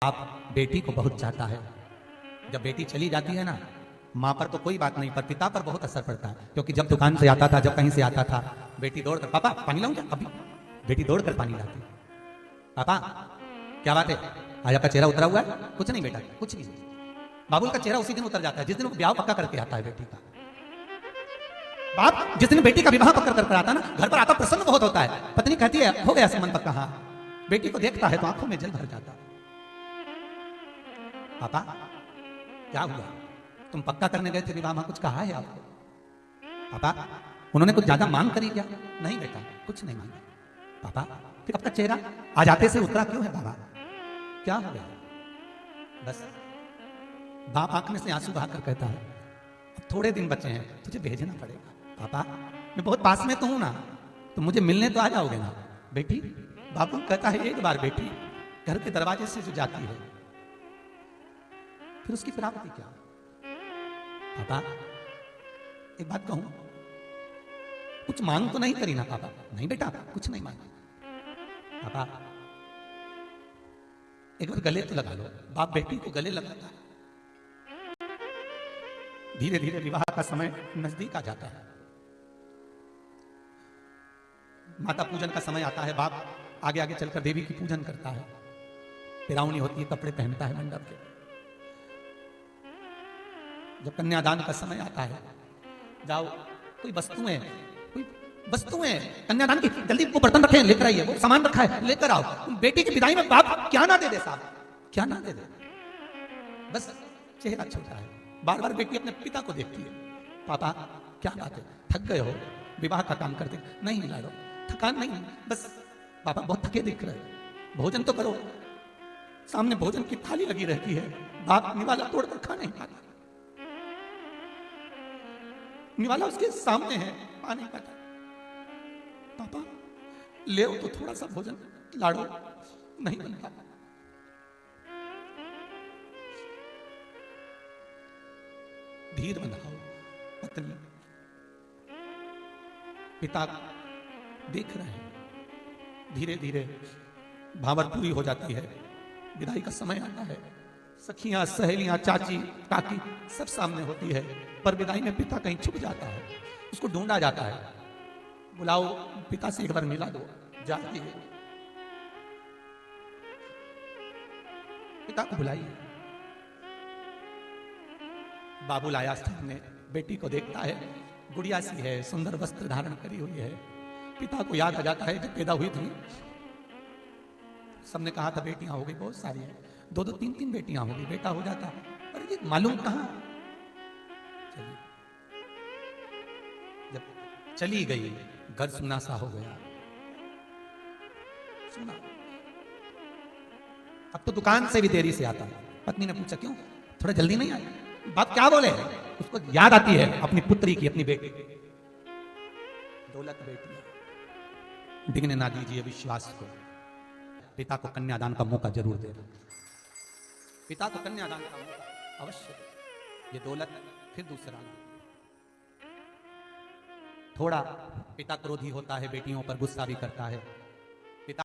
बाप बेटी को बहुत चाहता है। जब बेटी चली जाती है ना, माँ पर तो कोई बात नहीं, पर पिता पर बहुत असर पड़ता है। क्योंकि जब दुकान से आता था, जब कहीं से आता था, बेटी दौड़ कर, पापा पानी लाऊं क्या? अभी बेटी दौड़ कर पानी लाती। पापा क्या बात है, आज आपका चेहरा उतरा हुआ है? कुछ नहीं बेटा, कुछ नहीं। बाबुल का चेहरा उसी दिन उतर जाता है जिस दिन वो ब्याह पक्का करके आता है बेटी का। बाप जिस दिन बेटी का विवाह पक्का कर आता है ना, घर पर आता प्रसन्न बहुत होता है। पत्नी कहती है हो गया संबंध पक्का। हाँ, बेटी को देखता है तो आंखों में जल भर जाता है। पापा क्या हुआ, तुम पक्का करने गए थे विवाह में, कुछ कहा है आपको? पापा उन्होंने कुछ ज्यादा मांग करी क्या? नहीं बेटा, कुछ नहीं मांगा। पापा फिर आपका चेहरा आज आते से उतरा क्यों है? बाबा क्या हो गया? बस बाप आंख में से आंसू बहाकर कहता है अब थोड़े दिन बचे हैं, तुझे भेजना पड़ेगा। पापा मैं बहुत पास में तो हूं ना, तो मुझे मिलने तो आ जाओगे ना? बेटी, बाबू कहता है एक बार बेटी घर के दरवाजे से जो जाती है फिर उसकी प्राप्ति क्या? पापा एक बात कहूं, कुछ मांग तो नहीं करी ना? पापा नहीं बेटा, कुछ नहीं मांगा। पापा एक बार गले तो लगा लो। बाप बेटी को गले लगाता है। धीरे धीरे विवाह का समय नजदीक आ जाता है। माता पूजन का समय आता है। बाप आगे आगे चलकर देवी की पूजन करता है। पिरावनी होती है, कपड़े पहनता है मंडप के। जब कन्यादान का समय आता है, जाओ कोई वस्तुएं कन्यादान की, जल्दी वो बर्तन रखे लेकर आइए, वो सामान रखा है लेकर आओ। बेटी की विदाई में बाप क्या ना दे दे साहब, क्या ना दे दे। बस चेहरा छोटा है। बार बार बेटी अपने पिता को देखती है। पापा क्या बात है, थक गए हो विवाह का काम करते? नहीं लाडो, थकान नहीं, बस पापा बहुत थके दिख रहे, भोजन तो करो। सामने भोजन की थाली लगी रहती है, बाप निवाला तोड़कर खा नहीं पाता। निवाला उसके सामने है, पा नहीं पाता। पापा ले तो थोड़ा सा भोजन, लाडो नहीं बन पाता। धीर बंधाओ पत्नी। पिता देख रहे हैं। धीरे धीरे भावर पूरी हो जाती है। विदाई का समय आता है। सखियां, सहेलियां, चाची, काकी सब सामने होती है, पर विदाई में पिता कहीं छुप जाता है। उसको ढूंढा जाता है। बुलाओ, पिता से एक बार मिला दो। जाती है, पिता को बुलाइए। बाबुल आया सामने, बेटी को देखता है। गुड़िया सी है, सुंदर वस्त्र धारण करी हुई है। पिता को याद आ जाता है जब पैदा हुई थी सबने कहा था बेटियां हो गई बहुत सारी है, दो दो तीन तीन बेटियां होगी, बेटा हो जाता। पर ये मालूम कहां। जब चली गई, घर सुना सा हो गया। सुना, अब तो दुकान से भी देरी से आता। पत्नी ने पूछा क्यों, थोड़ा जल्दी नहीं आया? बात क्या बोले? उसको याद आती है अपनी पुत्री की, अपनी बेटी। दौलत बेटी, डिगने ना दीजिए विश्वास को। पिता को कन्यादान का मौका जरूर दे। पिता को कन्यादान का मौका अवश्य। ये दौलत फिर दूसरा। थोड़ा पिता क्रोधी होता है, बेटियों पर गुस्सा भी करता है।